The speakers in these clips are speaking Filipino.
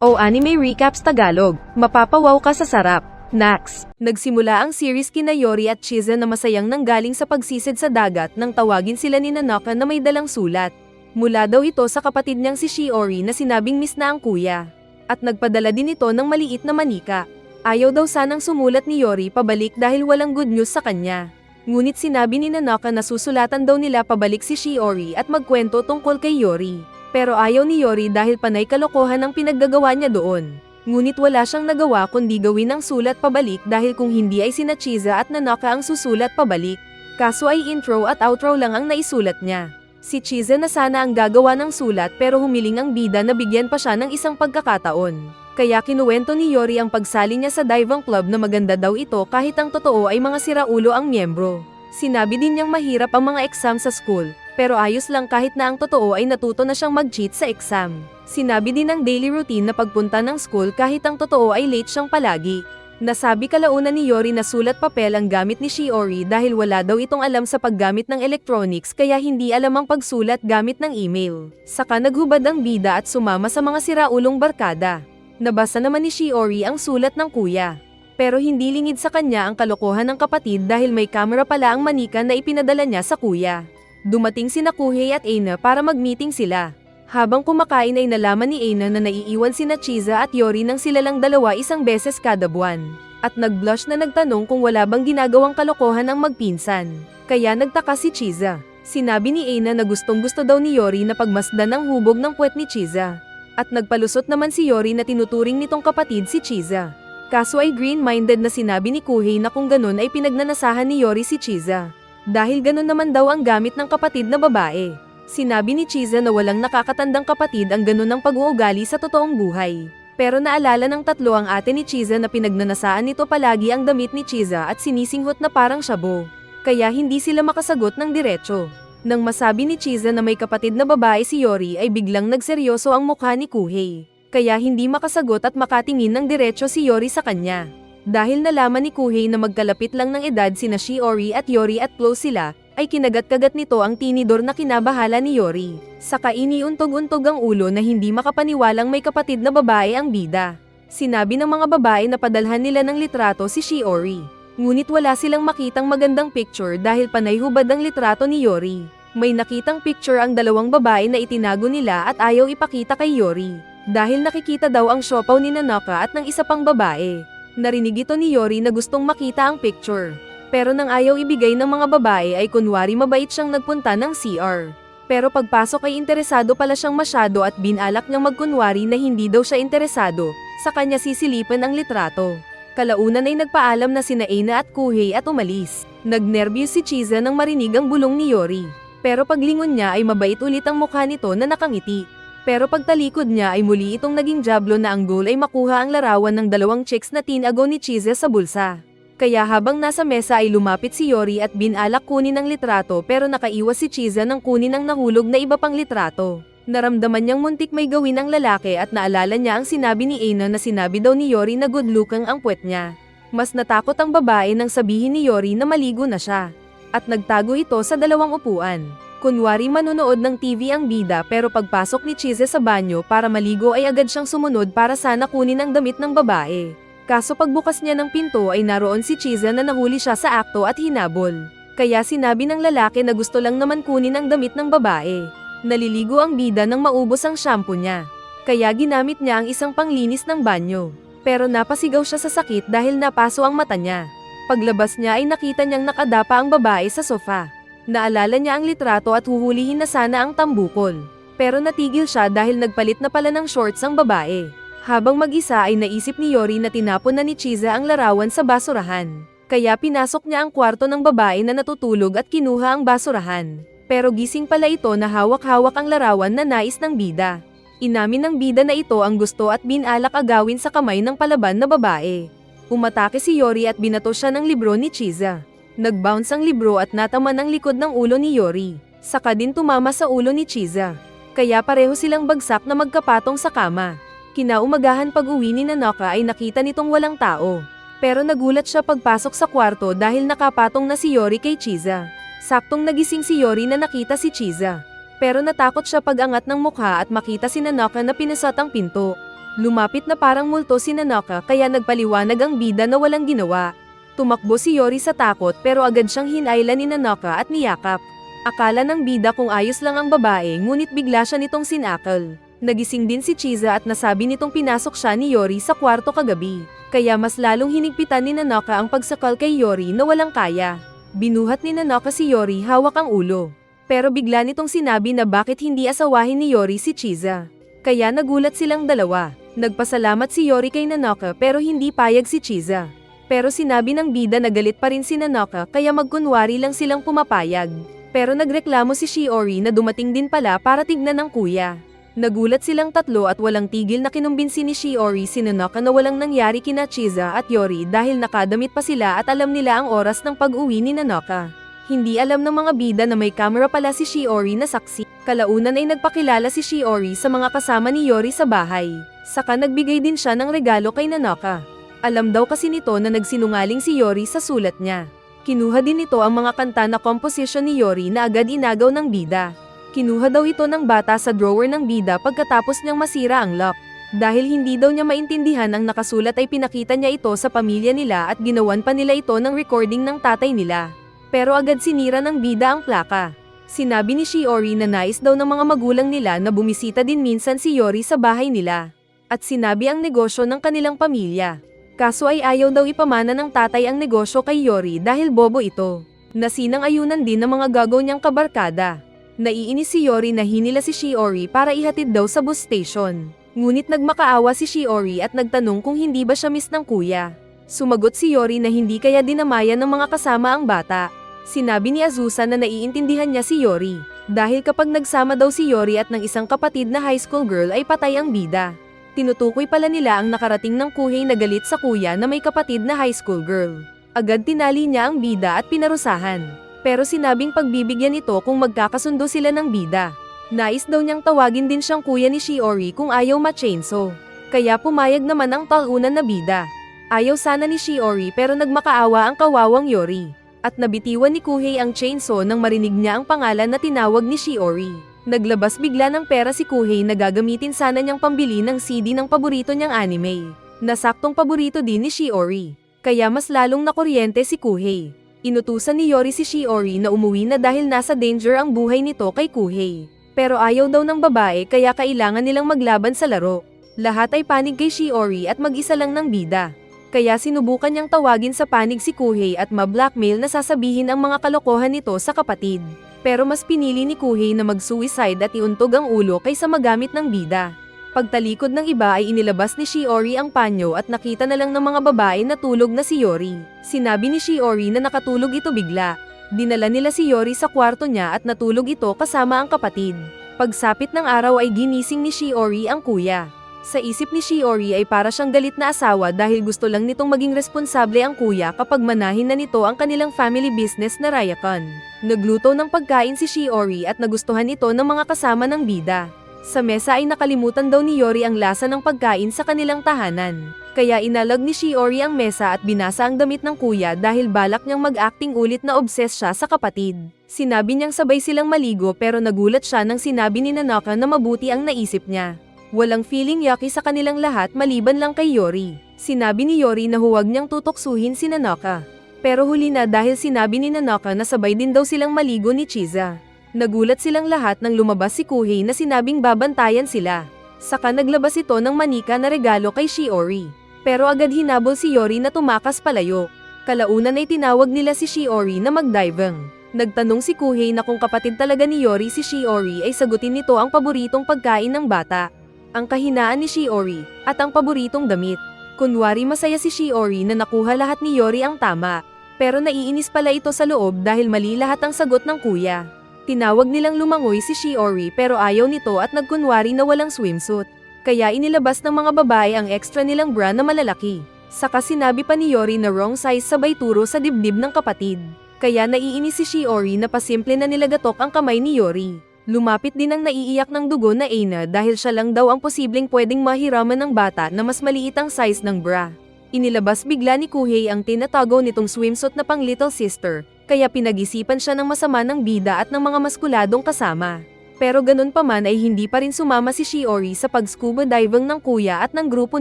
O Anime Recaps Tagalog, mapapawaw ka sa sarap. Nax. Nagsimula ang series kina Yori at Chiza na masayang nanggaling sa pagsisid sa dagat nang tawagin sila ni Nanaka na may dalang sulat. Mula daw ito sa kapatid niyang si Shiori na sinabing miss na ang kuya. At nagpadala din ito ng maliit na manika. Ayaw daw sanang sumulat ni Yori pabalik dahil walang good news sa kanya. Ngunit sinabi ni Nanaka na susulatan daw nila pabalik si Shiori at magkwento tungkol kay Yori. Pero ayaw ni Yori dahil panay kalokohan ang pinaggagawa niya doon. Ngunit wala siyang nagawa kundi gawin ang sulat pabalik dahil kung hindi ay sina Chiza at Nanaka ang susulat pabalik. Kaso ay intro at outro lang ang naisulat niya. Si Chiza na sana ang gagawa ng sulat pero humiling ang bida na bigyan pa siya ng isang pagkakataon. Kaya kinuwento ni Yori ang pagsali niya sa diving club na maganda daw ito kahit ang totoo ay mga siraulo ang miyembro. Sinabi din niyang mahirap ang mga exam sa school, pero ayos lang kahit na ang totoo ay natuto na siyang mag-cheat sa exam. Sinabi din ng daily routine na pagpunta ng school kahit ang totoo ay late siyang palagi. Nasabi kalaunan ni Yori na sulat papel ang gamit ni Shiori dahil wala daw itong alam sa paggamit ng electronics kaya hindi alam ang pagsulat gamit ng email. Saka naghubad ang bida at sumama sa mga siraulong barkada. Nabasa naman ni Shiori ang sulat ng kuya. Pero hindi lingid sa kanya ang kalokohan ng kapatid dahil may camera pala ang manika na ipinadala niya sa kuya. Dumating sina Kuhei at Eina para mag-meeting sila. Habang kumakain ay nalaman ni Eina na naiiwan sina Chiza at Yori nang sila lang dalawa isang beses kada buwan. At nag-blush na nagtanong kung wala bang ginagawang kalokohan ang magpinsan. Kaya nagtaka si Chiza. Sinabi ni Eina na gustong-gusto daw ni Yori na pagmasdan ang hubog ng puwet ni Chiza. At nagpalusot naman si Yori na tinuturing nitong kapatid si Chiza. Kaso ay green-minded na sinabi ni Kuhei na kung ganun ay pinagnanasahan ni Yori si Chiza. Dahil ganun naman daw ang gamit ng kapatid na babae. Sinabi ni Chiza na walang nakakatandang kapatid ang ganun ng pag-uugali sa totoong buhay. Pero naalala ng tatlo ang ate ni Chiza na pinagnanasaan nito palagi ang damit ni Chiza at sinisinghot na parang shabu. Kaya hindi sila makasagot ng diretso. Nang masabi ni Chiza na may kapatid na babae si Yori ay biglang nagseryoso ang mukha ni Kuhei. Kaya hindi makasagot at makatingin ng diretso si Yori sa kanya. Dahil nalaman ni Kuhei na magkalapit lang ng edad sina Shiori at Yori at close sila, ay kinagat-kagat nito ang tinidor na kinabahala ni Yori. Saka iniuntog-untog ang ulo na hindi makapaniwalang may kapatid na babae ang bida. Sinabi ng mga babae na padalhan nila ng litrato si Shiori. Ngunit wala silang makitang magandang picture dahil panay hubad ang litrato ni Yori. May nakitang picture ang dalawang babae na itinago nila at ayaw ipakita kay Yori. Dahil nakikita daw ang siopaw ni Nanaka at ng isa pang babae. Narinig ito ni Yori na gustong makita ang picture. Pero nang ayaw ibigay ng mga babae ay kunwari mabait siyang nagpunta ng CR. Pero pagpasok ay interesado pala siyang masyado at binalak niyang magkunwari na hindi daw siya interesado. Sa kanya sisilipan ang litrato. Kalaunan ay nagpaalam na sina Eina at Kuhei at umalis. Nagnerbiyos si Chiza nang marinig ang bulong ni Yori. Pero paglingon niya ay mabait ulit ang mukha nito na nakangiti. Pero pagtalikod niya ay muli itong naging jablo na ang goal ay makuha ang larawan ng dalawang chicks na tinago ni Chiza sa bulsa. Kaya habang nasa mesa ay lumapit si Yori at binalak kunin ang litrato pero nakaiwas si Chiza nang kunin ang nahulog na iba pang litrato. Naramdaman niyang muntik may gawin ang lalaki at naalala niya ang sinabi ni Eina na sinabi daw ni Yori na good looking ang puwet niya. Mas natakot ang babae nang sabihin ni Yori na maligo na siya. At nagtago ito sa dalawang upuan. Kunwari manonood ng TV ang bida pero pagpasok ni Chiza sa banyo para maligo ay agad siyang sumunod para sana kunin ang damit ng babae. Kaso pagbukas niya ng pinto ay naroon si Chiza na nahuli siya sa akto at hinabol. Kaya sinabi ng lalaki na gusto lang naman kunin ang damit ng babae. Naliligo ang bida nang maubos ang shampoo niya. Kaya ginamit niya ang isang panglinis ng banyo. Pero napasigaw siya sa sakit dahil napaso ang mata niya. Paglabas niya ay nakita niyang nakadapa ang babae sa sofa. Naalala niya ang litrato at huhulihin na sana ang tambukol. Pero natigil siya dahil nagpalit na pala ng shorts ang babae. Habang mag-isa ay naisip ni Yori na tinapon na ni Chiza ang larawan sa basurahan. Kaya pinasok niya ang kwarto ng babae na natutulog at kinuha ang basurahan. Pero gising pala ito na hawak-hawak ang larawan na nais ng bida. Inamin ng bida na ito ang gusto at binalak agawin sa kamay ng palaban na babae. Umatake si Yori at binato siya ng libro ni Chiza. Nag-bounce ang libro at natama ng likod ng ulo ni Yori. Saka din tumama sa ulo ni Chiza. Kaya pareho silang bagsak na magkapatong sa kama. Kinaumagahan pag-uwi ni Nanaka ay nakita nitong walang tao. Pero nagulat siya pagpasok sa kwarto dahil nakapatong na si Yori kay Chiza. Saktong nagising si Yori na nakita si Chiza. Pero natakot siya pag-angat ng mukha at makita si Nanaka na pinasat ang pinto. Lumapit na parang multo si Nanaka kaya nagpaliwanag ang bida na walang ginawa. Tumakbo si Yori sa takot pero agad siyang hinayla ni Nanaka at niyakap. Akala ng bida kung ayos lang ang babae ngunit bigla siya nitong sinakal. Nagising din si Chiza at nasabi nitong pinasok siya ni Yori sa kwarto kagabi. Kaya mas lalong hinigpitan ni Nanaka ang pagsakal kay Yori na walang kaya. Binuhat ni Nanaka si Yori hawak ang ulo. Pero bigla nitong sinabi na bakit hindi asawahin ni Yori si Chiza. Kaya nagulat silang dalawa. Nagpasalamat si Yori kay Nanaka pero hindi payag si Chiza. Pero sinabi ng bida na galit pa rin si Nanaka kaya magkunwari lang silang pumapayag. Pero nagreklamo si Shiori na dumating din pala para tignan ng kuya. Nagulat silang tatlo at walang tigil na kinumbinsi ni Shiori si Nanaka na walang nangyari kina Chiza at Yori dahil nakadamit pa sila at alam nila ang oras ng pag-uwi ni Nanaka. Hindi alam ng mga bida na may camera pala si Shiori na saksi. Kalaunan ay nagpakilala si Shiori sa mga kasama ni Yori sa bahay. Saka nagbigay din siya ng regalo kay Nanaka. Alam daw kasi nito na nagsinungaling si Yori sa sulat niya. Kinuha din nito ang mga kanta na composition ni Yori na agad inagaw ng bida. Kinuha daw ito ng bata sa drawer ng bida pagkatapos niyang masira ang lock. Dahil hindi daw niya maintindihan ang nakasulat ay pinakita niya ito sa pamilya nila at ginawan pa nila ito ng recording ng tatay nila. Pero agad sinira ng bida ang plaka. Sinabi ni Shiori na nais daw ng mga magulang nila na bumisita din minsan si Yori sa bahay nila. At sinabi ang negosyo ng kanilang pamilya. Kaso ay ayaw daw ipamana ng tatay ang negosyo kay Yori dahil bobo ito. Nasinang-ayunan din ng mga gagaw niyang kabarkada. Naiinis si Yori na hinila si Shiori para ihatid daw sa bus station. Ngunit nagmakaawa si Shiori at nagtanong kung hindi ba siya miss ng kuya. Sumagot si Yori na hindi kaya dinamayan ng mga kasama ang bata. Sinabi ni Azusa na naiintindihan niya si Yori. Dahil kapag nagsama daw si Yori at ng isang kapatid na high school girl ay patay ang bida. Tinutukoy pala nila ang nakarating ng Kuhei na galit sa kuya na may kapatid na high school girl. Agad tinali niya ang bida at pinarusahan. Pero sinabing pagbibigyan ito kung magkakasundo sila ng bida. Nais daw niyang tawagin din siyang kuya ni Shiori kung ayaw ma-chainsaw. Kaya pumayag naman ang talunan na bida. Ayaw sana ni Shiori pero nagmakaawa ang kawawang Yori. At nabitiwan ni Kuhei ang chainsaw nang marinig niya ang pangalan na tinawag ni Shiori. Naglabas bigla ng pera si Kuhei na gagamitin sana niyang pambili ng CD ng paborito niyang anime. Nasaktong paborito din ni Shiori. Kaya mas lalong nakuryente si Kuhei. Inutusan ni Yori si Shiori na umuwi na dahil nasa danger ang buhay nito kay Kuhei. Pero ayaw daw ng babae kaya kailangan nilang maglaban sa laro. Lahat ay panig kay Shiori at mag-isa lang ng bida. Kaya sinubukan niyang tawagin sa panig si Kuhei at ma-blackmail na sasabihin ang mga kalokohan nito sa kapatid. Pero mas pinili ni Kuhei na mag-suicide at iuntog ang ulo kaysa magamit ng bida. Pagtalikod ng iba ay inilabas ni Shiori ang panyo at nakita na lang ng mga babae na tulog na si Yori. Sinabi ni Shiori na nakatulog ito bigla. Dinala nila si Yori sa kwarto niya at natulog ito kasama ang kapatid. Pagsapit ng araw ay ginising ni Shiori ang kuya. Sa isip ni Shiori ay para siyang galit na asawa dahil gusto lang nitong maging responsable ang kuya kapag manahin na nito ang kanilang family business na Rayakon. Nagluto ng pagkain si Shiori at nagustuhan ito ng mga kasama ng bida. Sa mesa ay nakalimutan daw ni Yori ang lasa ng pagkain sa kanilang tahanan. Kaya inalag ni Shiori ang mesa at binasa ang damit ng kuya dahil balak niyang mag-acting ulit na obses siya sa kapatid. Sinabi niyang sabay silang maligo pero nagulat siya nang sinabi ni Nanaka na mabuti ang naisip niya. Walang feeling yucky sa kanilang lahat maliban lang kay Yori. Sinabi ni Yori na huwag niyang tutoksuhin si Nanaka. Pero huli na dahil sinabi ni Nanaka na sabay din daw silang maligo ni Chiza. Nagulat silang lahat nang lumabas si Kuhei na sinabing babantayan sila. Saka naglabas ito ng manika na regalo kay Shiori. Pero agad hinabol si Yori na tumakas palayo. Kalaunan ay tinawag nila si Shiori na magdiving. Nagtanong si Kuhei na kung kapatid talaga ni Yori si Shiori ay sagutin nito ang paboritong pagkain ng bata. Ang kahinaan ni Shiori, at ang paboritong damit. Kunwari masaya si Shiori na nakuha lahat ni Yori ang tama. Pero naiinis pala ito sa loob dahil mali lahat ang sagot ng kuya. Tinawag nilang lumangoy si Shiori pero ayaw nito at nagkunwari na walang swimsuit. Kaya inilabas ng mga babae ang extra nilang bra na malalaki. Saka sinabi pa ni Yori na wrong size sabay turo sa dibdib ng kapatid. Kaya naiinis si Shiori na pasimple na nilagatok ang kamay ni Yori. Lumapit din ang naiiyak ng dugo na Aina dahil siya lang daw ang posibleng pwedeng mahiraman ng bata na mas maliit ang size ng bra. Inilabas bigla ni Kuhei ang tinatago nitong swimsuit na pang little sister, kaya pinag-isipan siya ng masama ng bida at ng mga maskuladong kasama. Pero ganun pa man ay hindi pa rin sumama si Shiori sa pag-scuba diving ng kuya at ng grupo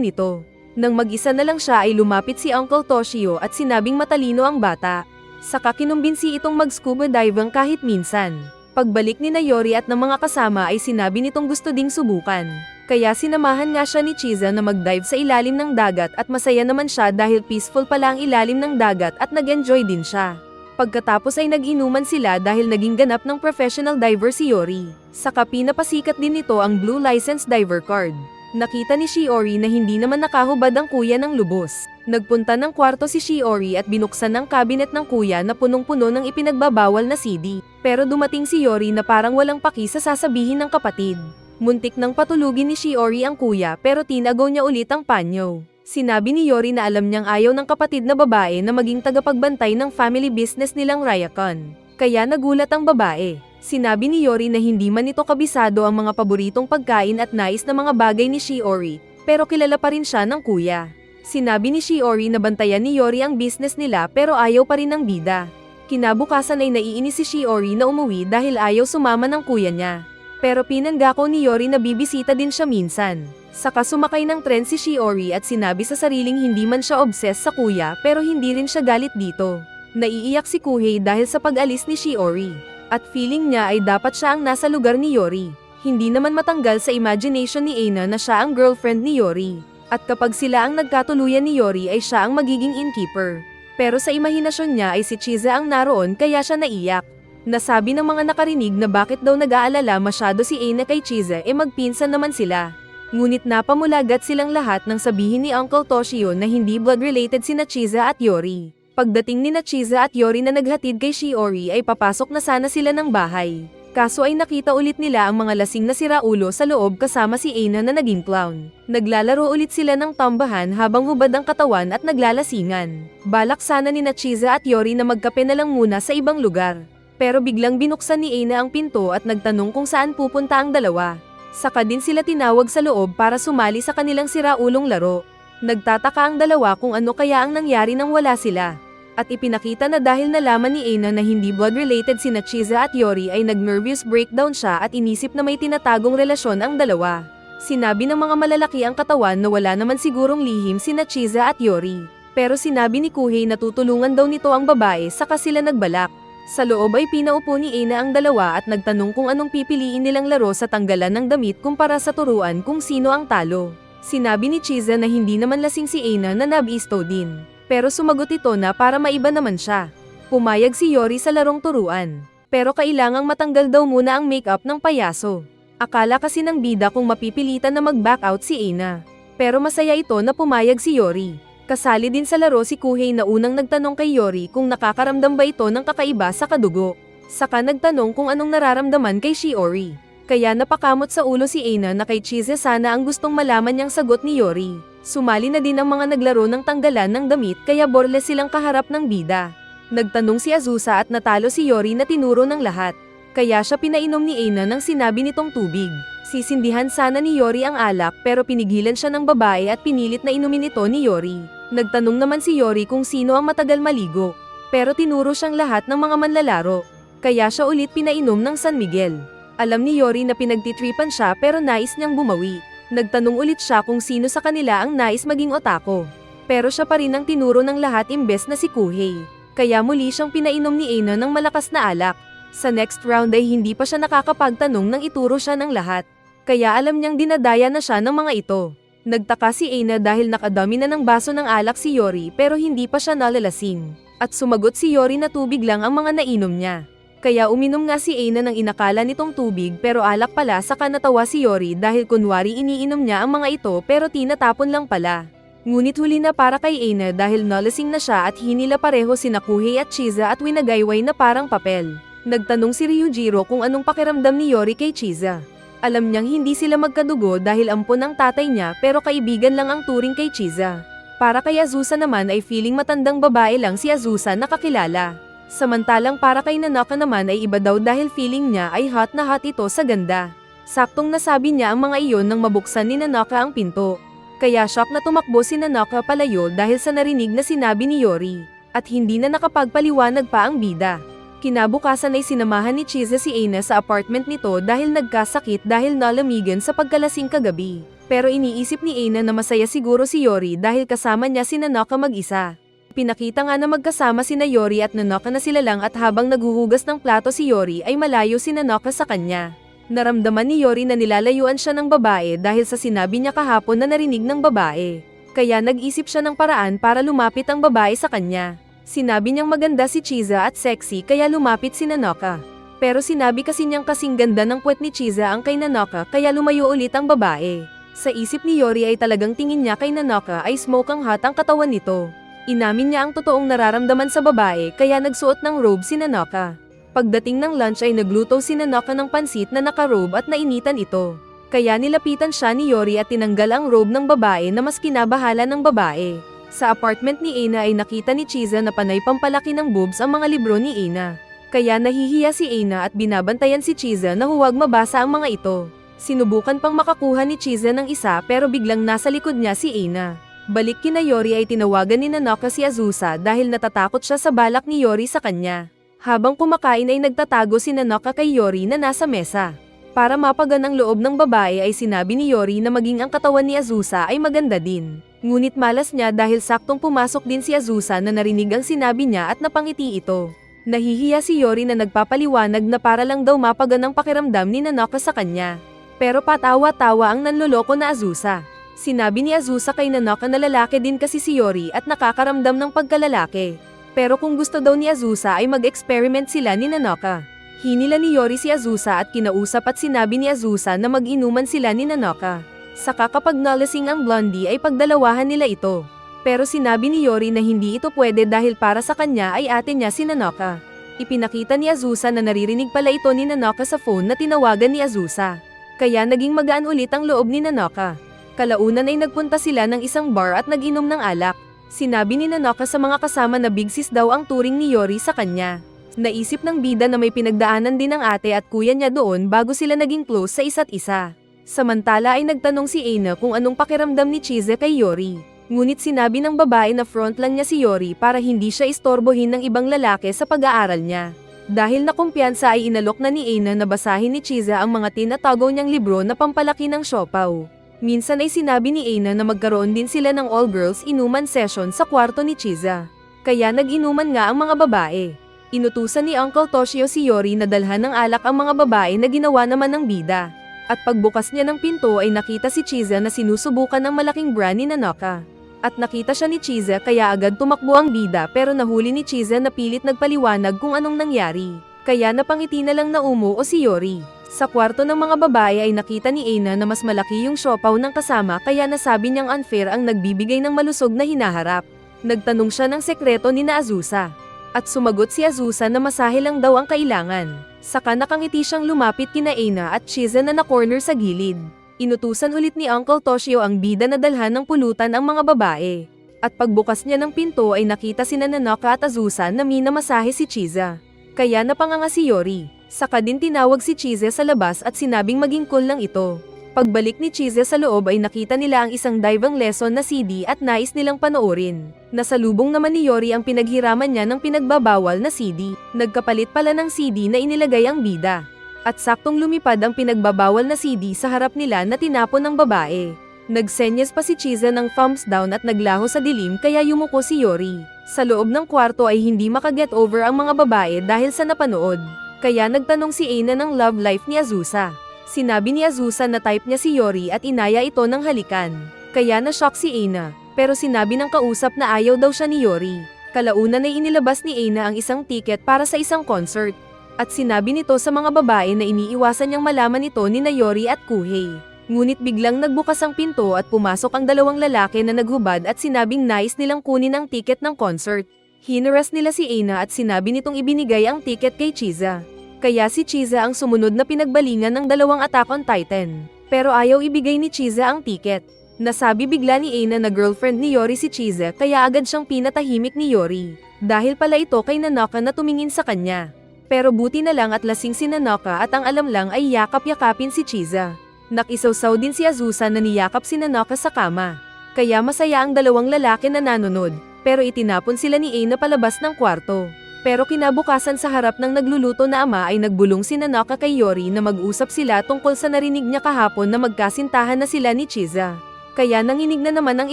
nito. Nang mag-isa na lang siya ay lumapit si Uncle Toshio at sinabing matalino ang bata. Saka kinumbinsi itong mag-scuba diving kahit minsan. Pagbalik ni Yori at ng mga kasama ay sinabi nitong gusto ding subukan. Kaya sinamahan nga siya ni Chiza na mag-dive sa ilalim ng dagat at masaya naman siya dahil peaceful pala ang ilalim ng dagat at nag-enjoy din siya. Pagkatapos ay nag-inuman sila dahil naging ganap ng professional diver si Yori. Saka pinapasikat din nito ang Blue License Diver Card. Nakita ni Shiori na hindi naman nakahubad ang kuya ng lubos. Nagpunta ng kwarto si Shiori at binuksan ang cabinet ng kuya na punong-puno ng ipinagbabawal na CD. Pero dumating si Yori na parang walang paki sa sasabihin ng kapatid. Muntik nang patulugin ni Shiori ang kuya pero tinago niya ulit ang panyo. Sinabi ni Yori na alam niyang ayaw ng kapatid na babae na maging tagapagbantay ng family business nilang Ryakon. Kaya nagulat ang babae. Sinabi ni Yori na hindi man ito kabisado ang mga paboritong pagkain at nais na mga bagay ni Shiori, pero kilala pa rin siya ng kuya. Sinabi ni Shiori na bantayan ni Yori ang business nila pero ayaw pa rin ng bida. Kinabukasan ay naiinis si Shiori na umuwi dahil ayaw sumama ng kuya niya. Pero pinanggako ni Yori na bibisita din siya minsan. Saka sumakay ng tren si Shiori at sinabi sa sariling hindi man siya obsessed sa kuya pero hindi rin siya galit dito. Naiiyak si Kuhei dahil sa pag-alis ni Shiori. At feeling niya ay dapat siya ang nasa lugar ni Yori. Hindi naman matanggal sa imagination ni Aina na siya ang girlfriend ni Yori. At kapag sila ang nagkatuluyan ni Yori ay siya ang magiging innkeeper. Pero sa imahinasyon niya ay si Chiza ang naroon kaya siya naiyak. Nasabi ng mga nakarinig na bakit daw nag-aalala masyado si Aina kay Chiza magpinsan naman sila. Ngunit napamulagat silang lahat nang sabihin ni Uncle Toshio na hindi blood-related sina Chiza at Yori. Pagdating ni Chiza at Yori na naghatid kay Shiori ay papasok na sana sila ng bahay. Kaso ay nakita ulit nila ang mga lasing na siraulo sa loob kasama si Aina na naging clown. Naglalaro ulit sila ng tambahan habang hubad ang katawan at naglalasingan. Balak sana ni Chiza at Yori na magkape na lang muna sa ibang lugar. Pero biglang binuksan ni Aina ang pinto at nagtanong kung saan pupunta ang dalawa. Saka din sila tinawag sa loob para sumali sa kanilang siraulong laro. Nagtataka ang dalawa kung ano kaya ang nangyari nang wala sila. At ipinakita na dahil nalaman ni Aina na hindi blood-related sina Chiza at Yori ay nag-nervous breakdown siya at inisip na may tinatagong relasyon ang dalawa. Sinabi ng mga malalaki ang katawan na wala naman sigurong lihim sina Chiza at Yori. Pero sinabi ni Kuhei na tutulungan daw nito ang babae saka sila nagbalak. Sa loob ay pinaupo ni Aina ang dalawa at nagtanong kung anong pipiliin nilang laro sa tanggalan ng damit kumpara sa turuan kung sino ang talo. Sinabi ni Chiza na hindi naman lasing si Aina na nabisto din. Pero sumagot ito na para maiba naman siya. Pumayag si Yori sa larong turuan. Pero kailangang matanggal daw muna ang makeup ng payaso. Akala kasi ng bida kung mapipilitan na mag-back out si Aina. Pero masaya ito na pumayag si Yori. Kasali din sa laro si Kuhei na unang nagtanong kay Yori kung nakakaramdam ba ito ng kakaiba sa kadugo. Saka nagtanong kung anong nararamdaman kay Shiori. Kaya napakamot sa ulo si Aina na kay Chiza sana ang gustong malaman niyang sagot ni Yori. Sumali na din ang mga naglaro ng tanggalan ng damit kaya borles silang kaharap ng bida. Nagtanong si Azusa at natalo si Yori na tinuro ng lahat. Kaya siya pinainom ni Aina ng sinabi nitong tubig. Sisindihan sana ni Yori ang alak pero pinigilan siya ng babae at pinilit na inumin ito ni Yori. Nagtanong naman si Yori kung sino ang matagal maligo. Pero tinuro siyang lahat ng mga manlalaro. Kaya siya ulit pinainom ng San Miguel. Alam ni Yori na pinagtitripan siya pero nais niyang bumawi. Nagtanong ulit siya kung sino sa kanila ang nais maging otako. Pero siya pa rin ang tinuro ng lahat imbes na si Kuhei. Kaya muli siyang pinainom ni Aina ng malakas na alak. Sa next round ay hindi pa siya nakakapagtanong nang ituro siya ng lahat. Kaya alam niyang dinadaya na siya ng mga ito. Nagtaka si Aina dahil nakadami na ng baso ng alak si Yori pero hindi pa siya nalalasing. At sumagot si Yori na tubig lang ang mga nainom niya. Kaya uminom nga si Aina ng inakala nitong tubig pero alak pala saka natawa si Yori dahil kunwari iniinom niya ang mga ito pero tinatapon lang pala. Ngunit huli na para kay Aina dahil nalasing na siya at hinila pareho sina Kuhei at Chiza at winagayway na parang papel. Nagtanong si Ryujiro kung anong pakiramdam ni Yori kay Chiza. Alam niyang hindi sila magkadugo dahil ampon ang tatay niya pero kaibigan lang ang turing kay Chiza. Para kay Azusa naman ay feeling matandang babae lang si Azusa nakakilala. Samantalang para kay Nanaka naman ay iba daw dahil feeling niya ay hot na hot ito sa ganda. Saktong nasabi niya ang mga iyon nang mabuksan ni Nanaka ang pinto. Kaya shock na tumakbo si Nanaka palayo dahil sa narinig na sinabi ni Yori. At hindi na nakapagpaliwanag pa ang bida. Kinabukasan ay sinamahan ni Chiza si Aina sa apartment nito dahil nagkasakit dahil nalamigan sa pagkalasing kagabi. Pero iniisip ni Aina na masaya siguro si Yori dahil kasama niya si Nanoka mag-isa. Pinakita nga na magkasama sina Yori at Nanoka na sila lang at habang naghuhugas ng plato si Yori ay malayo si Nanoka sa kanya. Naramdaman ni Yori na nilalayuan siya ng babae dahil sa sinabi niya kahapon na narinig ng babae. Kaya nag-isip siya ng paraan para lumapit ang babae sa kanya. Sinabi niyang maganda si Chiza at sexy kaya lumapit si Nanoka. Pero sinabi kasi niyang kasing ganda ng puwet ni Chiza ang kay Nanoka kaya lumayo ulit ang babae. Sa isip ni Yori ay talagang tingin niya kay Nanoka ay smoking hot ang katawan nito. Inamin niya ang totoong nararamdaman sa babae kaya nagsuot ng robe si Nanoka. Pagdating ng lunch ay nagluto si Nanoka ng pansit na naka-robe at nainitan ito. Kaya nilapitan siya ni Yori at tinanggal ang robe ng babae na mas kinabahala ng babae. Sa apartment ni Aina ay nakita ni Chiza na panay pampalaki ng boobs ang mga libro ni Aina. Kaya nahihiya si Aina at binabantayan si Chiza na huwag mabasa ang mga ito. Sinubukan pang makakuha ni Chiza ng isa pero biglang nasa likod niya si Aina. Balik kina Yori ay tinawagan ni Nanoka si Azusa dahil natatakot siya sa balak ni Yori sa kanya. Habang kumakain ay nagtatago si Nanoka kay Yori na nasa mesa. Para mapagan ang loob ng babae ay sinabi ni Yori na maging ang katawan ni Azusa ay maganda din. Ngunit malas niya dahil saktong pumasok din si Azusa na narinig ang sinabi niya at napangiti ito. Nahihiya si Yori na nagpapaliwanag na para lang daw mapagan ang pakiramdam ni Nanoka sa kanya. Pero patawa-tawa ang nanloloko na Azusa. Sinabi ni Azusa kay Nanoka na lalaki din kasi si Yori at nakakaramdam ng pagkalalaki. Pero kung gusto daw ni Azusa ay mag-experiment sila ni Nanoka. Hinila ni Yori si Azusa at kinausap at sinabi ni Azusa na mag-inuman sila ni Nanoka. Saka kapag nalasing ang blondie ay pagdalawahan nila ito. Pero sinabi ni Yori na hindi ito pwede dahil para sa kanya ay ate niya si Nanoka. Ipinakita ni Azusa na naririnig pala ito ni Nanoka sa phone na tinawagan ni Azusa. Kaya naging magaan ulit ang loob ni Nanoka. Kalaunan ay nagpunta sila ng isang bar at nag-inom ng alak. Sinabi ni Nanoka sa mga kasama na big sis daw ang turing ni Yori sa kanya. Naisip ng bida na may pinagdaanan din ng ate at kuya niya doon bago sila naging close sa isa't isa. Samantala ay nagtanong si Aina kung anong pakiramdam ni Chiza kay Yori. Ngunit sinabi ng babae na front lang niya si Yori para hindi siya istorbohin ng ibang lalaki sa pag-aaral niya. Dahil nakumpiyansa ay inalok na ni Aina na basahin ni Chiza ang mga tinatago niyang libro na pampalaki ng siopaw. Minsan ay sinabi ni Aina na magkaroon din sila ng all-girls inuman session sa kwarto ni Chiza. Kaya nag-inuman nga ang mga babae. Inutusan ni Uncle Toshio si Yori na dalhan ng alak ang mga babae na ginawa naman ng bida. At pagbukas niya ng pinto ay nakita si Chiza na sinusubukan ng malaking bra ni Nanoka. At nakita siya ni Chiza kaya agad tumakbo ang bida pero nahuli ni Chiza na pilit nagpaliwanag kung anong nangyari. Kaya napangiti na lang na umuo si Yori. Sa kwarto ng mga babae ay nakita ni Aina na mas malaki yung siopaw ng kasama kaya nasabi niyang unfair ang nagbibigay ng malusog na hinaharap. Nagtanong siya ng sekreto ni Azusa. At sumagot si Azusa na masahe lang daw ang kailangan. Saka nakangiti siyang lumapit kina Aina at Chiza na na-corner sa gilid. Inutusan ulit ni Uncle Toshio ang bida na dalhan ng pulutan ang mga babae. At pagbukas niya ng pinto ay nakita sina Nanoka at Azusa na minamasahe si Chiza. Kaya napanganga si Yori. Saka din tinawag si Chiza sa labas at sinabing maging cool lang ito. Pagbalik ni Chiza sa loob ay nakita nila ang isang diving lesson na CD at nais nilang panoorin. Nasalubong naman ni Yori ang pinaghiraman niya ng pinagbabawal na CD. Nagkapalit pala ng CD na inilagay ang bida. At saktong lumipad ang pinagbabawal na CD sa harap nila na tinapon ng babae. Nagsenyas pa si Chiza ng thumbs down at naglaho sa dilim kaya yumuko si Yori. Sa loob ng kwarto ay hindi makaget over ang mga babae dahil sa napanood. Kaya nagtanong si Aina ng love life ni Azusa. Sinabi ni Azusa na type niya si Yori at inaya ito ng halikan. Kaya na-shock si Aina, pero sinabi ng kausap na ayaw daw siya ni Yori. Kalaunan ay inilabas ni Aina ang isang ticket para sa isang concert. At sinabi nito sa mga babae na iniiwasan niyang malaman ito ni Yori at Kuhei. Ngunit biglang nagbukas ang pinto at pumasok ang dalawang lalaki na naghubad at sinabing nais nilang kunin ang ticket ng concert. Hinaras nila si Aina at sinabi nitong ibinigay ang ticket kay Chiza. Kaya si Chiza ang sumunod na pinagbalingan ng dalawang Attack on Titan. Pero ayaw ibigay ni Chiza ang ticket. Nasabi bigla ni Aina na girlfriend ni Yori si Chiza kaya agad siyang pinatahimik ni Yori. Dahil pala ito kay Nanoka na tumingin sa kanya. Pero buti na lang at lasing si Nanoka at ang alam lang ay yakap-yakapin si Chiza. Nakisawsaw din si Azusa na niyakap si Nanoka sa kama. Kaya masaya ang dalawang lalaki na nanunod. Pero itinapon sila ni Aina palabas ng kwarto. Pero kinabukasan sa harap ng nagluluto na ama ay nagbulong si Nanoka kay Yori na mag-usap sila tungkol sa narinig niya kahapon na magkasintahan na sila ni Chiza. Kaya nanginig na naman ang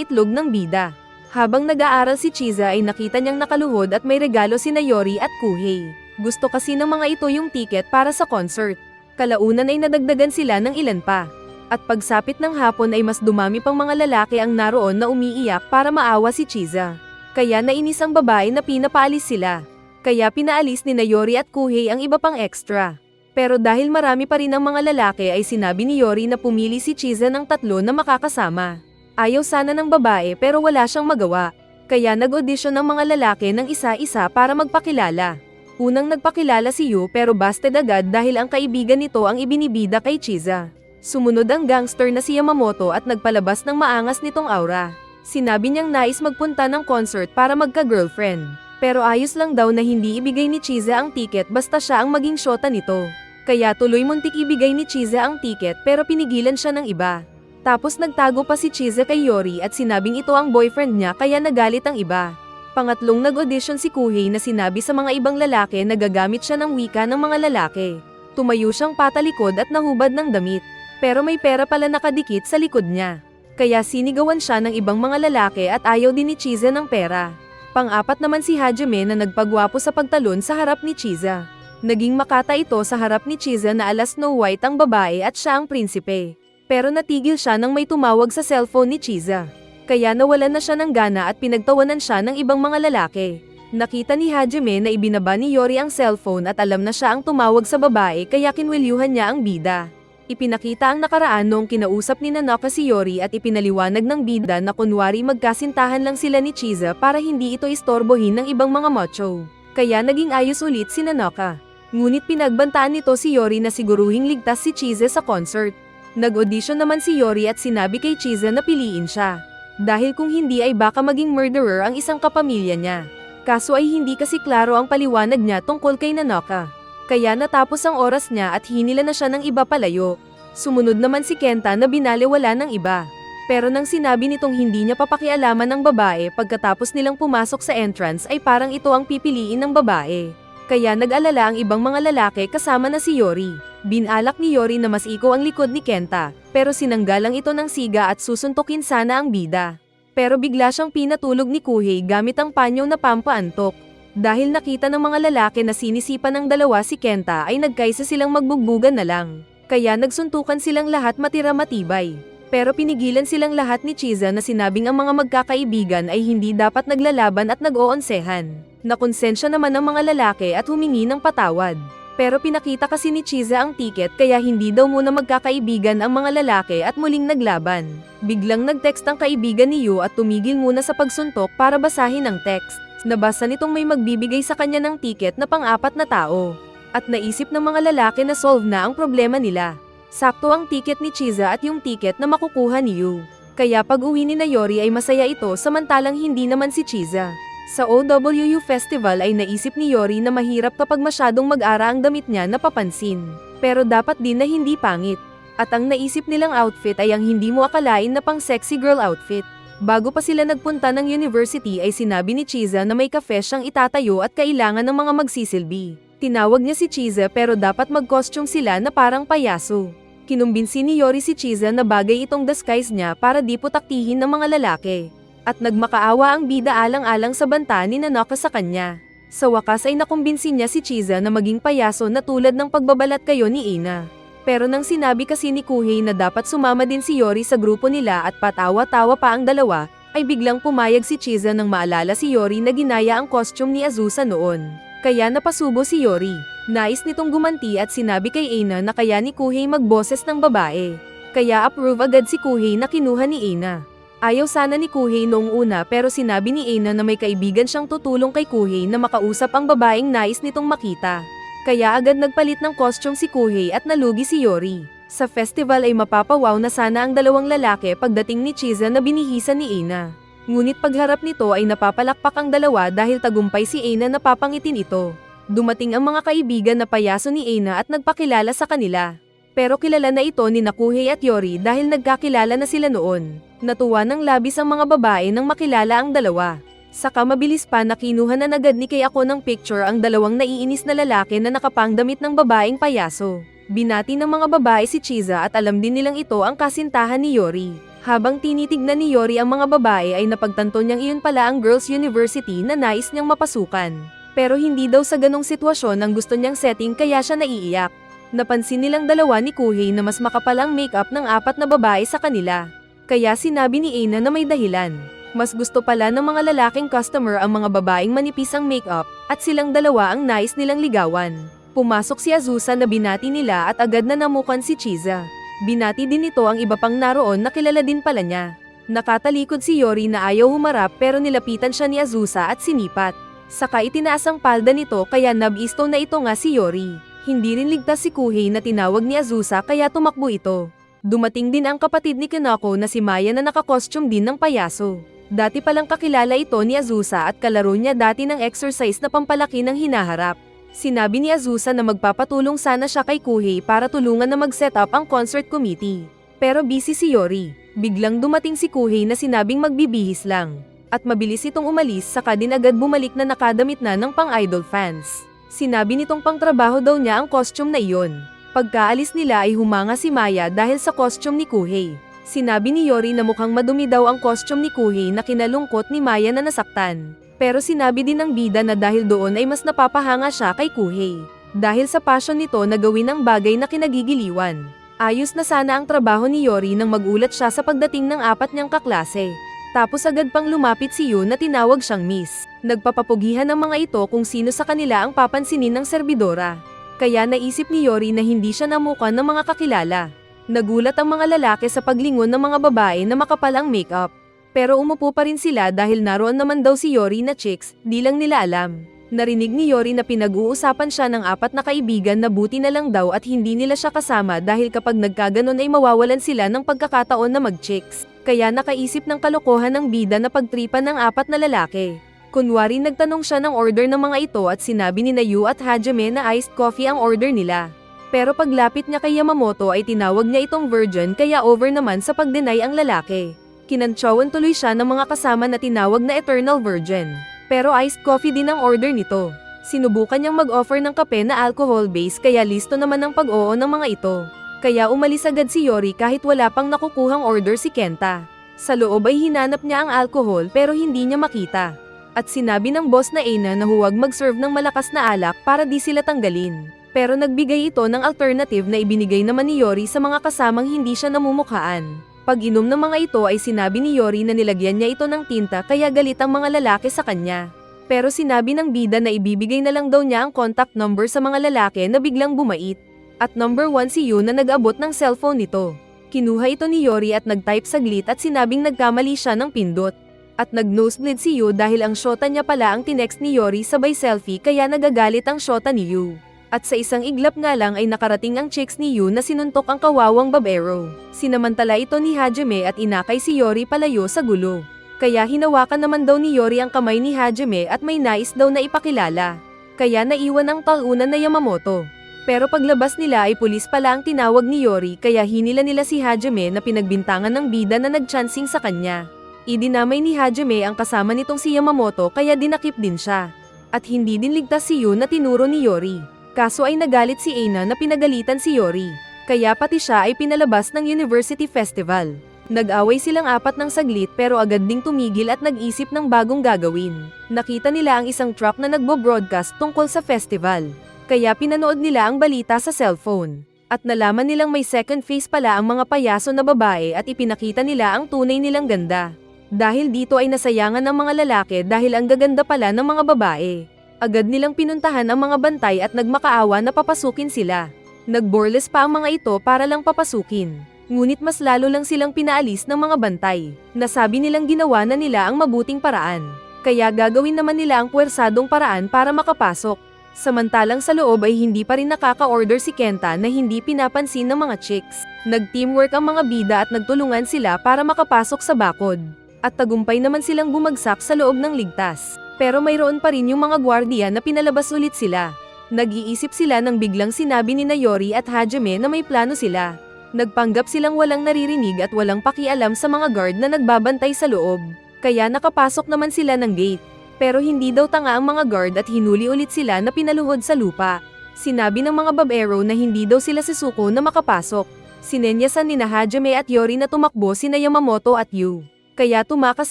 itlog ng bida. Habang nag-aaral si Chiza ay nakita niyang nakaluhod at may regalo sina Yori at Kuhei. Gusto kasi ng mga ito yung ticket para sa concert. Kalaunan ay nadagdagan sila ng ilan pa. At pagsapit ng hapon ay mas dumami pang mga lalaki ang naroon na umiiyak para maawa si Chiza. Kaya nainis ang babae na pinapaalis sila. Kaya pinaalis ni Yori at Kuhei ang iba pang extra. Pero dahil marami pa rin ang mga lalaki ay sinabi ni Yori na pumili si Chiza ng 3 na makakasama. Ayaw sana ng babae pero wala siyang magawa. Kaya nag-audition ng mga lalaki ng isa-isa para magpakilala. Unang nagpakilala si Yu pero busted agad dahil ang kaibigan nito ang ibinibida kay Chiza. Sumunod ang gangster na si Yamamoto at nagpalabas ng maangas nitong aura. Sinabi niyang nais magpunta ng concert para magka-girlfriend. Pero ayos lang daw na hindi ibigay ni Chiza ang ticket basta siya ang maging syota nito. Kaya tuloy muntik ibigay ni Chiza ang ticket pero pinigilan siya ng iba. Tapos nagtago pa si Chiza kay Yori at sinabing ito ang boyfriend niya kaya nagalit ang iba. Pangatlong nag-audition si Kuhei na sinabi sa mga ibang lalaki na gagamit siya ng wika ng mga lalaki. Tumayo siyang patalikod at nahubad ng damit. Pero may pera pala nakadikit sa likod niya. Kaya sinigawan siya ng ibang mga lalaki at ayaw din ni Chiza ng pera. Pang-apat naman si Hajime na nagpagwapo sa pagtalon sa harap ni Chiza. Naging makata ito sa harap ni Chiza na ala Snow White ang babae at siya ang prinsipe. Pero natigil siya nang may tumawag sa cellphone ni Chiza. Kaya nawalan na siya ng gana at pinagtawanan siya ng ibang mga lalaki. Nakita ni Hajime na ibinaba ni Yori ang cellphone at alam na siya ang tumawag sa babae kaya kinwelyuhan niya ang bida. Ipinakita ang nakaraan noong kinausap ni Nanoka si Yori at ipinaliwanag ng bida na kunwari magkasintahan lang sila ni Chiza para hindi ito istorbohin ng ibang mga macho. Kaya naging ayos ulit si Nanoka. Ngunit pinagbantaan nito si Yori na siguruhing ligtas si Chiza sa concert. Nag-audition naman si Yori at sinabi kay Chiza na piliin siya. Dahil kung hindi ay baka maging murderer ang isang kapamilya niya. Kaso ay hindi kasi klaro ang paliwanag niya tungkol kay Nanoka. Kaya natapos ang oras niya at hinila na siya ng iba palayo. Sumunod naman si Kenta na binaliwala ng iba. Pero nang sinabi nitong hindi niya papakialaman ng babae pagkatapos nilang pumasok sa entrance ay parang ito ang pipiliin ng babae. Kaya nag-alala ang ibang mga lalaki kasama na si Yori. Binalak ni Yori na mas iko ang likod ni Kenta, pero sinanggalang ito ng siga at susuntukin sana ang bida. Pero bigla siyang pinatulog ni Kuhei gamit ang panyo na pampaantok. Dahil nakita ng mga lalaki na sinisipan ng dalawa si Kenta ay nagkaisa silang magbugbugan na lang. Kaya nagsuntukan silang lahat matira-matibay. Pero pinigilan silang lahat ni Chiza na sinabing ang mga magkakaibigan ay hindi dapat naglalaban at nag-oonsehan. Nakonsensya naman ang mga lalaki at humingi ng patawad. Pero pinakita kasi ni Chiza ang ticket kaya hindi daw muna magkakaibigan ang mga lalaki at muling naglaban. Biglang nag-text ang kaibigan ni Yu at tumigil muna sa pagsuntok para basahin ang text. Nabasa nitong may magbibigay sa kanya ng ticket na pang-4 na tao. At naisip ng mga lalaki na solve na ang problema nila. Sakto ang ticket ni Chiza at yung ticket na makukuha ni Yu. Kaya pag-uwi ni Yori ay masaya ito samantalang hindi naman si Chiza. Sa OWU Festival ay naisip ni Yori na mahirap kapag masyadong mag-ara ang damit niya na papansin. Pero dapat din na hindi pangit. At ang naisip nilang outfit ay ang hindi mo akalain na pang sexy girl outfit. Bago pa sila nagpunta ng university ay sinabi ni Chiza na may cafe siyang itatayo at kailangan ng mga magsisilbi. Tinawag niya si Chiza pero dapat mag-costume sila na parang payaso. Kinumbinsi ni Yori si Chiza na bagay itong disguise niya para di putaktihin ng mga lalaki. At nagmakaawa ang bida alang-alang sa banta ni Nanoka sa kanya. Sa wakas ay nakumbinsi niya si Chiza na maging payaso na tulad ng pagbabalat kayo ni Ina. Pero nang sinabi kasi ni Kuhei na dapat sumama din si Yori sa grupo nila at patawa-tawa pa ang dalawa, ay biglang pumayag si Chiza nang maalala si Yori na ginaya ang costume ni Azusa noon. Kaya napasubo si Yori. Nais nitong gumanti at sinabi kay Ina na kaya ni Kuhei magboses ng babae. Kaya approve agad si Kuhei na kinuha ni Ina. Ayaw sana ni Kuhei noong una pero sinabi ni Ina na may kaibigan siyang tutulong kay Kuhei na makausap ang babaeng nais nitong makita. Kaya agad nagpalit ng costume si Kuhei at nalugi si Yori. Sa festival ay mapapawaw na sana ang dalawang lalaki pagdating ni Chiza na binihisan ni Ina. Ngunit pagharap nito ay napapalakpak ang dalawa dahil tagumpay si Ina na papangitin ito. Dumating ang mga kaibigan na payaso ni Ina at nagpakilala sa kanila. Pero kilala na ito ni Kuhei at Yori dahil nagkakilala na sila noon. Natuwa ng labis ang mga babae nang makilala ang dalawa. Saka mabilis pa na kinuha na agad ni Kay ako ng picture ang dalawang naiinis na lalaki na nakapangdamit ng babaeng payaso. Binati ng mga babae si Chiza at alam din nilang ito ang kasintahan ni Yori. Habang tinitignan ni Yori ang mga babae ay napagtanto niyang iyon pala ang Girls University na nais niyang mapasukan. Pero hindi daw sa ganong sitwasyon ang gusto niyang setting kaya siya naiiyak. Napansin nilang dalawa ni Kuhei na mas makapal ang makeup ng 4 na babae sa kanila. Kaya sinabi ni Aina na may dahilan. Mas gusto pala ng mga lalaking customer ang mga babaeng manipis ang makeup at silang dalawa ang nais nilang ligawan. Pumasok si Azusa na binati nila at agad na namukan si Chiza. Binati din ito ang iba pang naroon na kilala din pala niya. Nakatalikod si Yori na ayaw humarap pero nilapitan siya ni Azusa at sinipat. Saka itinaas ang palda nito kaya nabisto na ito nga si Yori. Hindi rin ligtas si Kuhei na tinawag ni Azusa kaya tumakbo ito. Dumating din ang kapatid ni Kanako na si Maya na nakakostume din ng payaso. Dati palang kakilala ito ni Azusa at kalaro niya dati ng exercise na pampalaki ng hinaharap. Sinabi ni Azusa na magpapatulong sana siya kay Kuhei para tulungan na mag-set up ang concert committee. Pero busy si Yori. Biglang dumating si Kuhei na sinabing magbibihis lang. At mabilis itong umalis saka din agad bumalik na nakadamit na ng pang-idol fans. Sinabi nitong pangtrabaho daw niya ang costume na iyon. Pagkaalis nila ay humanga si Maya dahil sa costume ni Kuhei. Sinabi ni Yori na mukhang madumi daw ang costume ni Kuhei na kinalungkot ni Maya na nasaktan. Pero sinabi din ng bida na dahil doon ay mas napapahanga siya kay Kuhei. Dahil sa passion nito na gawin ang bagay na kinagigiliwan. Ayos na sana ang trabaho ni Yori nang magulat siya sa pagdating ng 4 niyang kaklase. Tapos agad pang lumapit si Yu na tinawag siyang miss. Nagpapapugihan ng mga ito kung sino sa kanila ang papansinin ng serbidora. Kaya naisip ni Yori na hindi siya namukan ng mga kakilala. Nagulat ang mga lalaki sa paglingon ng mga babae na makapal ang makeup. Pero umupo pa rin sila dahil naroon naman daw si Yori na chicks, di lang nila alam. Narinig ni Yori na pinag-uusapan siya ng 4 na kaibigan na buti na lang daw at hindi nila siya kasama dahil kapag nagkaganon ay mawawalan sila ng pagkakataon na mag-chicks. Kaya nakaisip ng kalokohan ng bida na pagtripan ng 4 na lalaki. Kunwari nagtanong siya ng order ng mga ito at sinabi ni Yu at Hajime na iced coffee ang order nila. Pero paglapit niya kay Yamamoto ay tinawag niya itong virgin kaya over naman sa pagdenay ang lalaki. Kinantsawan tuloy siya ng mga kasama na tinawag na Eternal Virgin. Pero iced coffee din ang order nito. Sinubukan niyang mag-offer ng kape na alcohol base kaya listo naman ang pag-oo ng mga ito. Kaya umalis agad si Yori kahit wala pang nakukuhang order si Kenta. Sa loob ay hinanap niya ang alcohol pero hindi niya makita. At sinabi ng boss na Aina na huwag mag-serve ng malakas na alak para di sila tanggalin. Pero nagbigay ito ng alternative na ibinigay naman ni Yori sa mga kasamang hindi siya namumukhaan. Pag-inom ng mga ito ay sinabi ni Yori na nilagyan niya ito ng tinta kaya galit ang mga lalaki sa kanya. Pero sinabi ng bida na ibibigay na lang daw niya ang contact number sa mga lalaki na biglang bumait. At number 1 si Yu na nag-abot ng cellphone nito. Kinuha ito ni Yori at nag-type saglit at sinabing nagkamali siya ng pindot. At nag-nosebleed si Yu dahil ang shota niya pala ang tinext ni Yori sabay selfie kaya nagagalit ang shota ni Yu. At sa isang iglap nga lang ay nakarating ang chicks ni Yu na sinuntok ang kawawang babero. Sinamantala ito ni Hajime at inakay si Yori palayo sa gulo. Kaya hinawakan naman daw ni Yori ang kamay ni Hajime at may nais daw na ipakilala. Kaya naiwan ang talunan na Yamamoto. Pero paglabas nila ay pulis pala ang tinawag ni Yori kaya hinila nila si Hajime na pinagbintangan ng bida na nagchancing sa kanya. Idinamay ni Hajime ang kasama nitong si Yamamoto kaya dinakip din siya. At hindi din ligtas si Yu na tinuro ni Yori. Kaso ay nagalit si Aina na pinagalitan si Yori. Kaya pati siya ay pinalabas ng University Festival. Nag-away silang 4 ng saglit pero agad ding tumigil at nag-isip ng bagong gagawin. Nakita nila ang isang truck na nagbo-broadcast tungkol sa festival. Kaya pinanood nila ang balita sa cellphone. At nalaman nilang may second face pala ang mga payaso na babae at ipinakita nila ang tunay nilang ganda. Dahil dito ay nasayangan ng mga lalaki dahil ang gaganda pala ng mga babae. Agad nilang pinuntahan ang mga bantay at nagmakaawa na papasukin sila. Nagborles pa ang mga ito para lang papasukin. Ngunit mas lalo lang silang pinaalis ng mga bantay. Nasabi nilang ginawa na nila ang mabuting paraan. Kaya gagawin naman nila ang puwersadong paraan para makapasok. Samantalang sa loob ay hindi pa rin nakaka-order si Kenta na hindi pinapansin ng mga chicks. Nag-teamwork ang mga bida at nagtulungan sila para makapasok sa bakod. At tagumpay naman silang bumagsak sa loob ng ligtas. Pero mayroon pa rin yung mga gwardiya na pinalabas ulit sila. Nag-iisip sila nang biglang sinabi ni Yori at Hajime na may plano sila. Nagpanggap silang walang naririnig at walang pakialam sa mga guard na nagbabantay sa loob. Kaya nakapasok naman sila ng gate. Pero hindi daw tanga ang mga guard at hinuli ulit sila na pinaluhod sa lupa. Sinabi ng mga babero na hindi daw sila susuko na makapasok. Sinenyasan ni Hajime at Yori na tumakbo sina Yamamoto at Yu. Kaya tumakas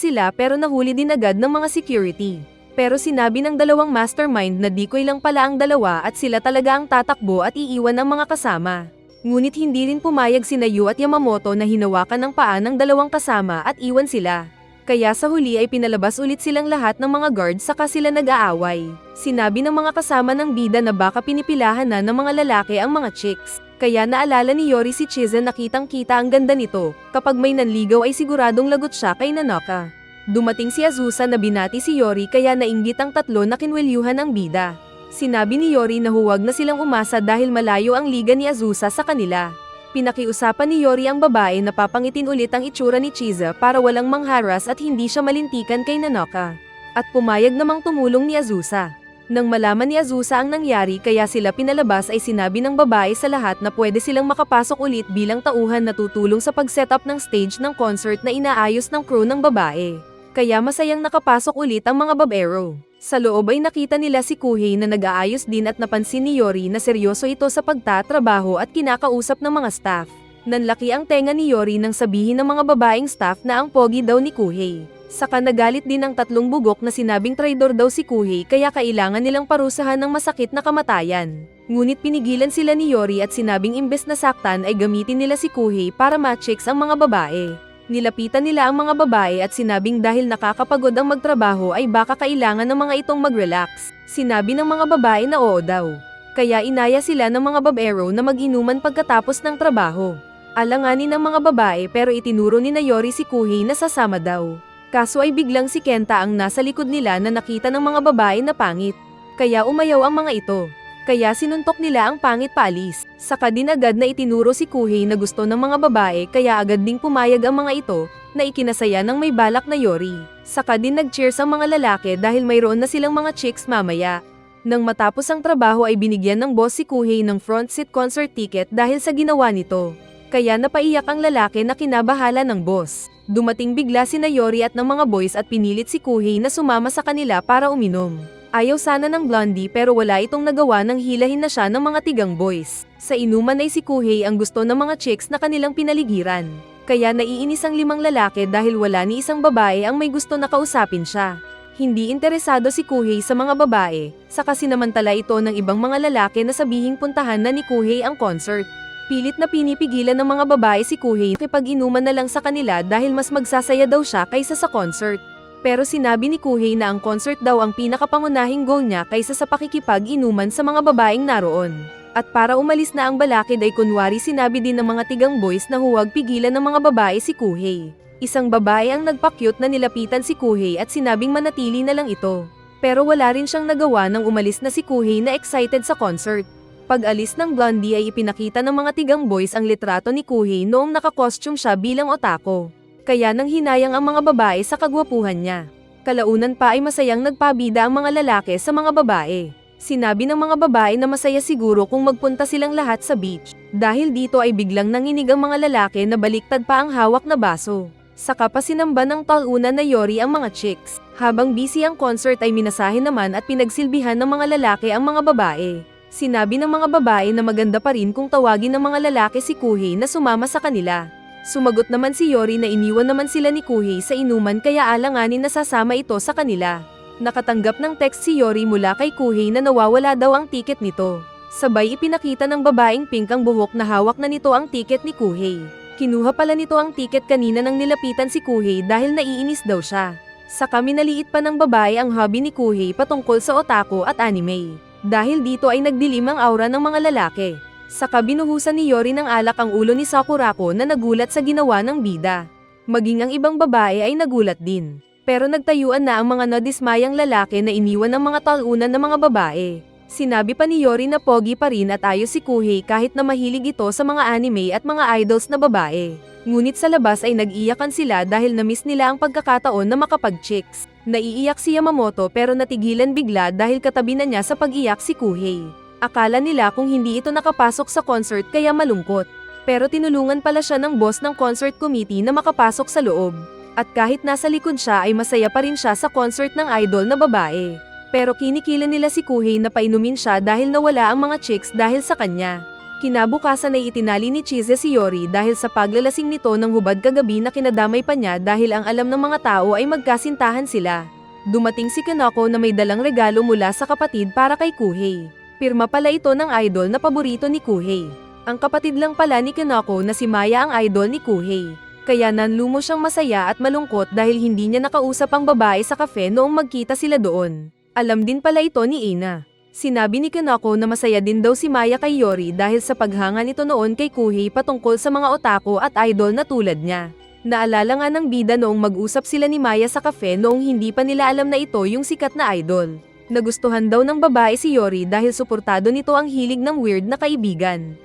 sila pero nahuli din agad ng mga security. Pero sinabi ng dalawang mastermind na decoy lang pala ang dalawa at sila talaga ang tatakbo at iiwan ang mga kasama. Ngunit hindi rin pumayag sina Yu at Yamamoto na hinawakan ng paa ng dalawang kasama at iwan sila. Kaya sa huli ay pinalabas ulit silang lahat ng mga guards saka sila nag-aaway. Sinabi ng mga kasama ng bida na baka pinipilahan na ng mga lalaki ang mga chicks. Kaya naalala ni Yori si Chizen na kitang-kita ang ganda nito, kapag may nanligaw ay siguradong lagot siya kay Nanoka. Dumating si Azusa na binati si Yori kaya nainggit ang tatlo na kinwelyuhan ang bida. Sinabi ni Yori na huwag na silang umasa dahil malayo ang liga ni Azusa sa kanila. Pinakiusapan ni Yori ang babae na papangitin ulit ang itsura ni Chiza para walang mangharas at hindi siya malintikan kay Nanoka. At pumayag namang tumulong ni Azusa. Nang malaman ni Azusa ang nangyari kaya sila pinalabas ay sinabi ng babae sa lahat na pwede silang makapasok ulit bilang tauhan na tutulong sa pag-setup ng stage ng concert na inaayos ng crew ng babae. Kaya masayang nakapasok ulit ang mga babero. Sa loob ay nakita nila si Kuhei na nag-aayos din at napansin ni Yori na seryoso ito sa pagtatrabaho at kinakausap ng mga staff. Nanlaki ang tenga ni Yori nang sabihin ng mga babaeng staff na ang pogi daw ni Kuhei. Saka nagalit din ang tatlong bugok na sinabing traidor daw si Kuhei kaya kailangan nilang parusahan ng masakit na kamatayan. Ngunit pinigilan sila ni Yori at sinabing imbes na saktan ay gamitin nila si Kuhei para ma-chicks ang mga babae. Nilapitan nila ang mga babae at sinabing dahil nakakapagod ang magtrabaho ay baka kailangan ng mga itong mag-relax. Sinabi ng mga babae na oo daw. Kaya inaya sila ng mga babero na mag-inuman pagkatapos ng trabaho. Alanganin ng mga babae pero itinuro ni Yori si Kuhei na sasama daw. Kaso ay biglang si Kenta ang nasa likod nila na nakita ng mga babae na pangit. Kaya umayaw ang mga ito. Kaya sinuntok nila ang pangit paalis. Saka din agad na itinuro si Kuhei na gusto ng mga babae kaya agad ding pumayag ang mga ito na ikinasaya ng may balak na Yori. Saka din nag-cheers ang mga lalaki dahil mayroon na silang mga chicks mamaya. Nang matapos ang trabaho ay binigyan ng boss si Kuhei ng front seat concert ticket dahil sa ginawa nito. Kaya napaiyak ang lalaki na kinabahala ng boss. Dumating bigla sina Yori at ng mga boys at pinilit si Kuhei na sumama sa kanila para uminom. Ayaw sana ng Blondie pero wala itong nagawa nang hilahin na siya ng mga tigang boys. Sa inuman ay si Kuhei ang gusto ng mga chicks na kanilang pinaligiran. Kaya naiinis ang limang lalaki dahil wala ni isang babae ang may gusto na kausapin siya. Hindi interesado si Kuhei sa mga babae, saka sinamantala ito ng ibang mga lalaki na sabihing puntahan na ni Kuhei ang concert. Pilit na pinipigilan ng mga babae si Kuhei nakipag-inuman na lang sa kanila dahil mas magsasaya daw siya kaysa sa concert. Pero sinabi ni Kuhei na ang concert daw ang pinakapangunahing goal niya kaysa sa pakikipag-inuman sa mga babaeng naroon. At para umalis na ang balakid ay kunwari sinabi din ng mga tigang boys na huwag pigilan ng mga babae si Kuhei. Isang babae ang nagpakyut na nilapitan si Kuhei at sinabing manatili na lang ito. Pero wala rin siyang nagawa nang umalis na si Kuhei na excited sa concert. Pag-alis ng Blondie ay ipinakita ng mga tigang boys ang litrato ni Kuhei noong nakakostume siya bilang otako. Kaya nang hinayang ang mga babae sa kagwapuhan niya. Kalaunan pa ay masayang nagpabida ang mga lalaki sa mga babae. Sinabi ng mga babae na masaya siguro kung magpunta silang lahat sa beach. Dahil dito ay biglang nanginig ang mga lalaki na baliktad pa ang hawak na baso. Saka pa sinamba ng talunan na Yori ang mga chicks. Habang busy ang concert ay minasahe naman at pinagsilbihan ng mga lalaki ang mga babae. Sinabi ng mga babae na maganda pa rin kung tawagin ng mga lalaki si Kuhei na sumama sa kanila. Sumagot naman si Yori na iniwan naman sila ni Kuhei sa inuman kaya alanganin na sasama ito sa kanila. Nakatanggap ng text si Yori mula kay Kuhei na nawawala daw ang tiket nito. Sabay ipinakita ng babaeng pink ang buhok na hawak na nito ang tiket ni Kuhei. Kinuha pala nito ang tiket kanina nang nilapitan si Kuhei dahil naiinis daw siya. Saka minaliit pa ng babae ang hobby ni Kuhei patungkol sa otaku at anime. Dahil dito ay nagdilim ang aura ng mga lalaki. Saka binuhusan ni Yori ng alak ang ulo ni Sakurako na nagulat sa ginawa ng bida. Maging ang ibang babae ay nagulat din. Pero nagtayuan na ang mga nadismayang lalaki na iniwan ng mga talunan ng mga babae. Sinabi pa ni Yori na pogi pa rin at ayos si Kuhei kahit na mahilig ito sa mga anime at mga idols na babae. Ngunit sa labas ay nag-iyakan sila dahil na-miss nila ang pagkakataon na makapag-chicks. Naiiyak si Yamamoto pero natigilan bigla dahil katabi na niya sa pag-iyak si Kuhei. Akala nila kung hindi ito nakapasok sa concert kaya malungkot. Pero tinulungan pala siya ng boss ng concert committee na makapasok sa loob. At kahit nasa likod siya ay masaya pa rin siya sa concert ng idol na babae. Pero kinikila nila si Kuhei na painumin siya dahil nawala ang mga chicks dahil sa kanya. Kinabukasan ay itinali ni Chize si Yori dahil sa paglalasing nito ng hubad kagabi na kinadamay pa niya dahil ang alam ng mga tao ay magkasintahan sila. Dumating si Kanako na may dalang regalo mula sa kapatid para kay Kuhei. Pirma pala ito ng idol na paborito ni Kuhei. Ang kapatid lang pala ni Kanako na si Maya ang idol ni Kuhei. Kaya nanlumo siyang masaya at malungkot dahil hindi niya nakausap ang babae sa cafe noong magkita sila doon. Alam din pala ito ni Ina. Sinabi ni Kanako na masaya din daw si Maya kay Yori dahil sa paghanga nito noon kay Kuhei patungkol sa mga otaku at idol na tulad niya. Naalala nga ng bida noong mag-usap sila ni Maya sa cafe noong hindi pa nila alam na ito yung sikat na idol. Nagustuhan daw ng babae si Yori dahil suportado nito ang hilig ng weird na kaibigan.